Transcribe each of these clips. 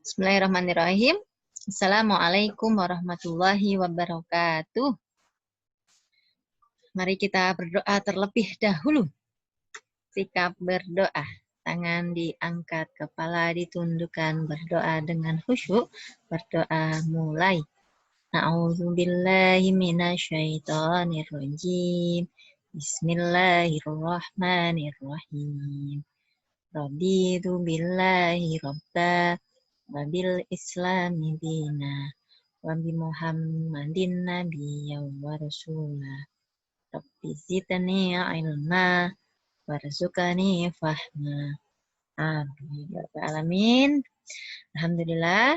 Bismillahirrahmanirrahim. Assalamualaikum warahmatullahi wabarakatuh. Mari kita berdoa terlebih dahulu. Sikap berdoa. Tangan diangkat, kepala ditundukkan, berdoa dengan khusyuk. Berdoa mulai. A'udzubillahi minasyaitonirrajim. Bismillahirrahmanirrahim. Raditu billahi rabba wabil islami dina wabi muhammadin nabiyya wa rasulah rabbi zidni ilma warzuqni fahma amin ya rabbal alamin. Alhamdulillah,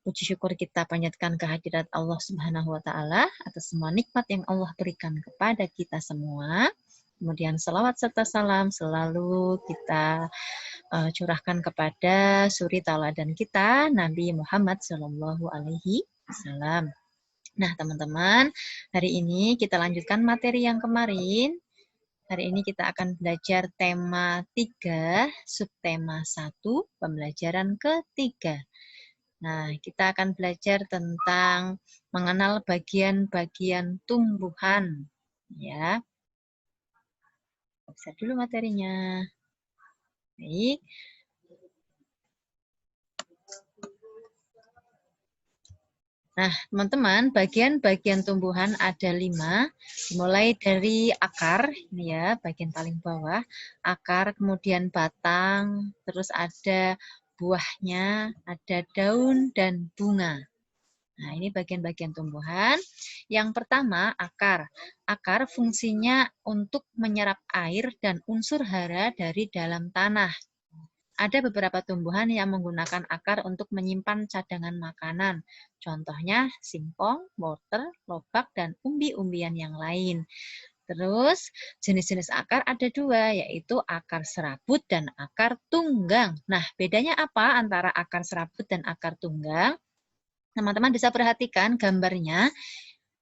puji syukur kita panjatkan kehadirat Allah Subhanahu wa taala atas semua nikmat yang Allah berikan kepada kita semua. Kemudian salawat serta salam selalu kita curahkan kepada suri tauladan kita, Nabi Muhammad Shallallahu Alaihi Wasallam. Nah, teman-teman, hari ini kita lanjutkan materi yang kemarin. Hari ini kita akan belajar tema 3, subtema 1, pembelajaran ketiga. Nah, kita akan belajar tentang mengenal bagian-bagian tumbuhan. Ya, bisa dulu materinya. Baik. Nah, teman-teman, bagian-bagian tumbuhan ada 5, mulai dari akar, ini ya, bagian paling bawah, akar, kemudian batang, terus ada buahnya, ada daun, dan bunga. Nah, ini bagian-bagian tumbuhan. Yang pertama, akar. Akar fungsinya untuk menyerap air dan unsur hara dari dalam tanah. Ada beberapa tumbuhan yang menggunakan akar untuk menyimpan cadangan makanan. Contohnya singkong, wortel, lobak, dan umbi-umbian yang lain. Terus jenis-jenis akar ada 2, yaitu akar serabut dan akar tunggang. Nah, bedanya apa antara akar serabut dan akar tunggang? Teman-teman bisa perhatikan gambarnya.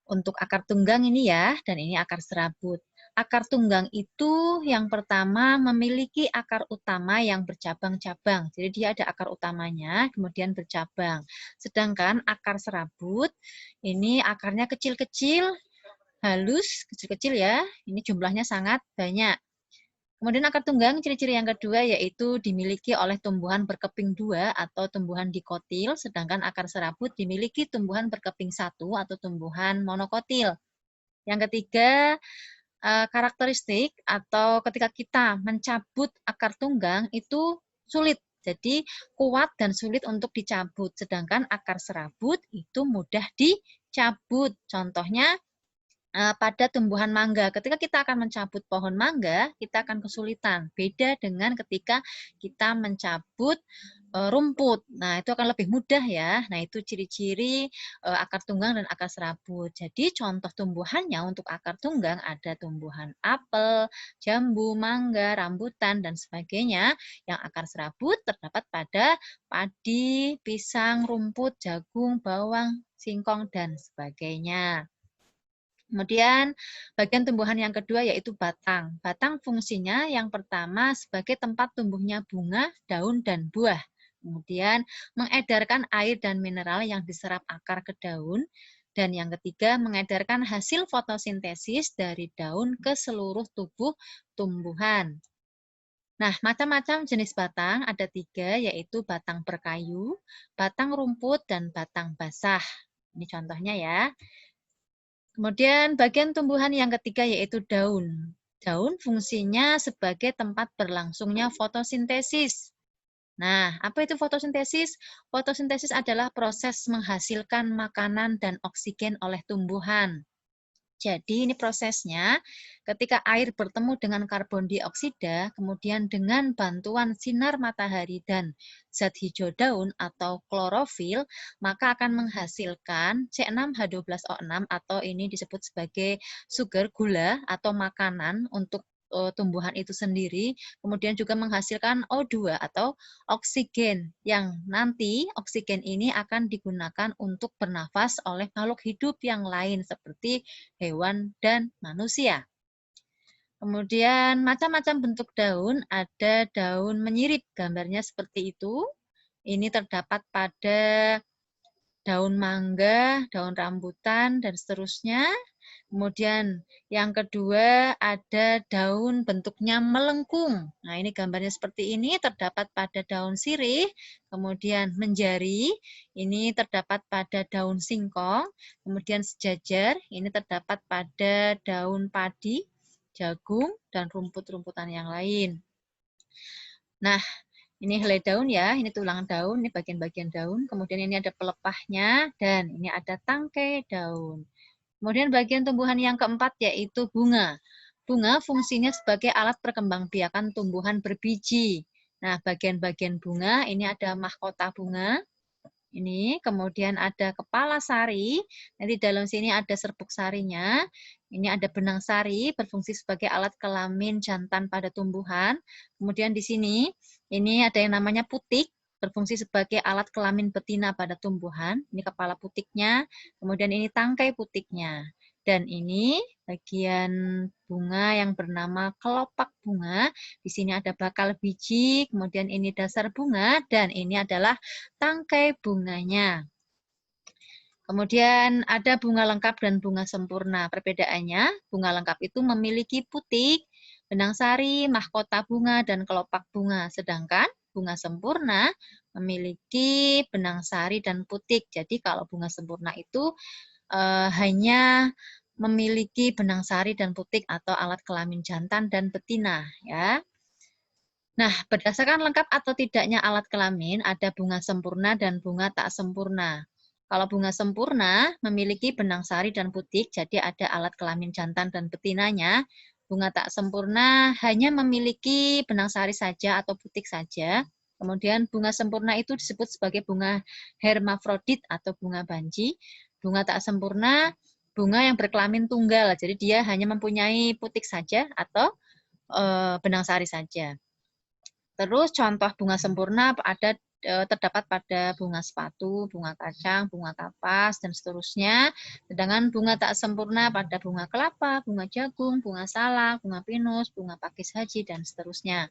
Untuk akar tunggang ini ya, dan ini akar serabut. Akar tunggang itu yang pertama memiliki akar utama yang bercabang-cabang. Jadi dia ada akar utamanya, kemudian bercabang. Sedangkan akar serabut, ini akarnya kecil-kecil, halus, kecil-kecil ya. Ini jumlahnya sangat banyak. Kemudian akar tunggang, ciri-ciri yang kedua yaitu dimiliki oleh tumbuhan berkeping 2 atau tumbuhan dikotil, sedangkan akar serabut dimiliki tumbuhan berkeping 1 atau tumbuhan monokotil. Yang ketiga, karakteristik atau ketika kita mencabut akar tunggang itu sulit. Jadi kuat dan sulit untuk dicabut, sedangkan akar serabut itu mudah dicabut. Contohnya, pada tumbuhan mangga. Ketika kita akan mencabut pohon mangga, kita akan kesulitan. Beda dengan ketika kita mencabut rumput. Nah, itu akan lebih mudah ya. Nah, itu ciri-ciri akar tunggang dan akar serabut. Jadi, contoh tumbuhannya untuk akar tunggang ada tumbuhan apel, jambu, mangga, rambutan, dan sebagainya. Yang akar serabut terdapat pada padi, pisang, rumput, jagung, bawang, singkong, dan sebagainya. Kemudian bagian tumbuhan yang kedua yaitu batang. Batang fungsinya yang pertama sebagai tempat tumbuhnya bunga, daun, dan buah. Kemudian mengedarkan air dan mineral yang diserap akar ke daun. Dan yang ketiga mengedarkan hasil fotosintesis dari daun ke seluruh tubuh tumbuhan. Nah, macam-macam jenis batang ada 3, yaitu batang berkayu, batang rumput, dan batang basah. Ini contohnya ya. Kemudian bagian tumbuhan yang ketiga yaitu daun. Daun fungsinya sebagai tempat berlangsungnya fotosintesis. Nah, apa itu fotosintesis? Fotosintesis adalah proses menghasilkan makanan dan oksigen oleh tumbuhan. Jadi ini prosesnya ketika air bertemu dengan karbon dioksida, kemudian dengan bantuan sinar matahari dan zat hijau daun atau klorofil, maka akan menghasilkan C6H12O6 atau ini disebut sebagai sugar, gula atau makanan untuk tumbuhan itu sendiri, kemudian juga menghasilkan O2 atau oksigen, yang nanti oksigen ini akan digunakan untuk bernafas oleh makhluk hidup yang lain seperti hewan dan manusia. Kemudian macam-macam bentuk daun, ada daun menyirip, gambarnya seperti itu. Ini terdapat pada daun mangga, daun rambutan, dan seterusnya. Kemudian yang kedua ada daun bentuknya melengkung. Nah, ini gambarnya seperti ini, terdapat pada daun sirih, kemudian menjari, ini terdapat pada daun singkong, kemudian sejajar, ini terdapat pada daun padi, jagung, dan rumput-rumputan yang lain. Nah, ini helai daun ya, ini tulang daun, ini bagian-bagian daun. Kemudian ini ada pelepahnya, dan ini ada tangkai daun. Kemudian bagian tumbuhan yang keempat yaitu bunga. Bunga fungsinya sebagai alat perkembangbiakan tumbuhan berbiji. Nah, bagian-bagian bunga ini ada mahkota bunga. Ini kemudian ada kepala sari. Nanti dalam sini ada serbuk sarinya. Ini ada benang sari berfungsi sebagai alat kelamin jantan pada tumbuhan. Kemudian di sini ini ada yang namanya putik berfungsi sebagai alat kelamin betina pada tumbuhan. Ini kepala putiknya. Kemudian ini tangkai putiknya. Dan ini bagian bunga yang bernama kelopak bunga. Di sini ada bakal biji, kemudian ini dasar bunga, dan ini adalah tangkai bunganya. Kemudian ada bunga lengkap dan bunga sempurna. Perbedaannya, bunga lengkap itu memiliki putik, benang sari, mahkota bunga, dan kelopak bunga. Sedangkan bunga sempurna memiliki benang sari dan putik. Jadi kalau bunga sempurna itu hanya memiliki benang sari dan putik atau alat kelamin jantan dan betina, ya. Nah, berdasarkan lengkap atau tidaknya alat kelamin, ada bunga sempurna dan bunga tak sempurna. Kalau bunga sempurna memiliki benang sari dan putik, jadi ada alat kelamin jantan dan betinanya. Bunga tak sempurna hanya memiliki benang sari saja atau putik saja. Kemudian bunga sempurna itu disebut sebagai bunga hermafrodit atau bunga banji. Bunga tak sempurna, bunga yang berkelamin tunggal, jadi dia hanya mempunyai putik saja atau benang sari saja. Terus contoh bunga sempurna ada terdapat pada bunga sepatu, bunga kacang, bunga kapas, dan seterusnya. Sedangkan bunga tak sempurna pada bunga kelapa, bunga jagung, bunga salak, bunga pinus, bunga pakis haji, dan seterusnya.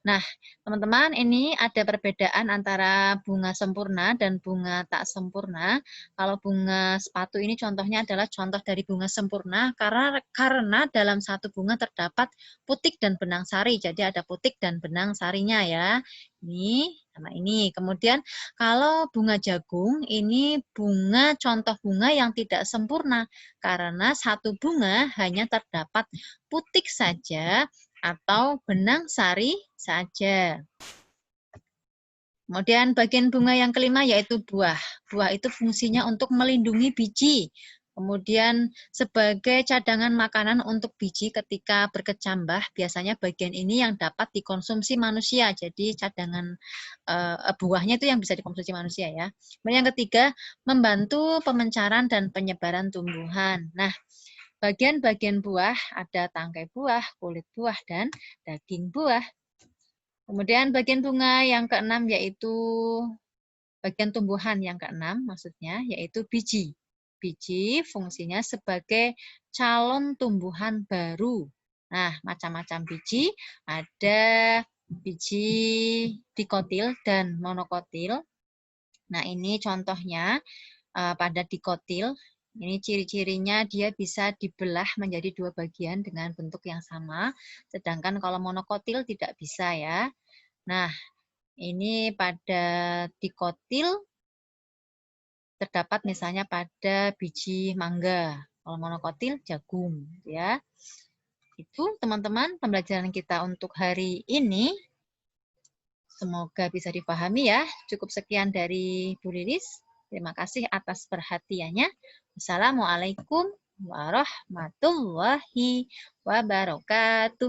Nah, teman-teman, ini ada perbedaan antara bunga sempurna dan bunga tak sempurna. Kalau bunga sepatu ini contohnya adalah contoh dari bunga sempurna karena dalam satu bunga terdapat putik dan benang sari. Jadi ada putik dan benang sarinya ya. Ini sama ini. Kemudian kalau bunga jagung ini bunga contoh bunga yang tidak sempurna karena satu bunga hanya terdapat putik saja atau benang sari saja. Kemudian bagian bunga yang kelima yaitu buah. Buah itu fungsinya untuk melindungi biji. Kemudian sebagai cadangan makanan untuk biji ketika berkecambah, biasanya bagian ini yang dapat dikonsumsi manusia. Jadi cadangan buahnya itu yang bisa dikonsumsi manusia ya. Kemudian yang ketiga, membantu pemencaran dan penyebaran tumbuhan. Nah, bagian-bagian buah ada tangkai buah, kulit buah, dan daging buah. Kemudian bagian bunga yang keenam yaitu bagian tumbuhan yang keenam maksudnya yaitu biji. Biji fungsinya sebagai calon tumbuhan baru. Nah, macam-macam biji, ada biji dikotil dan monokotil. Nah, ini contohnya pada dikotil. Ini ciri-cirinya dia bisa dibelah menjadi dua bagian dengan bentuk yang sama. Sedangkan kalau monokotil tidak bisa ya. Nah, ini pada dikotil terdapat misalnya pada biji mangga. Kalau monokotil jagung ya. Itu teman-teman pembelajaran kita untuk hari ini. Semoga bisa dipahami ya. Cukup sekian dari Bu Lilis. Terima kasih atas perhatiannya. Assalamualaikum warahmatullahi wabarakatuh.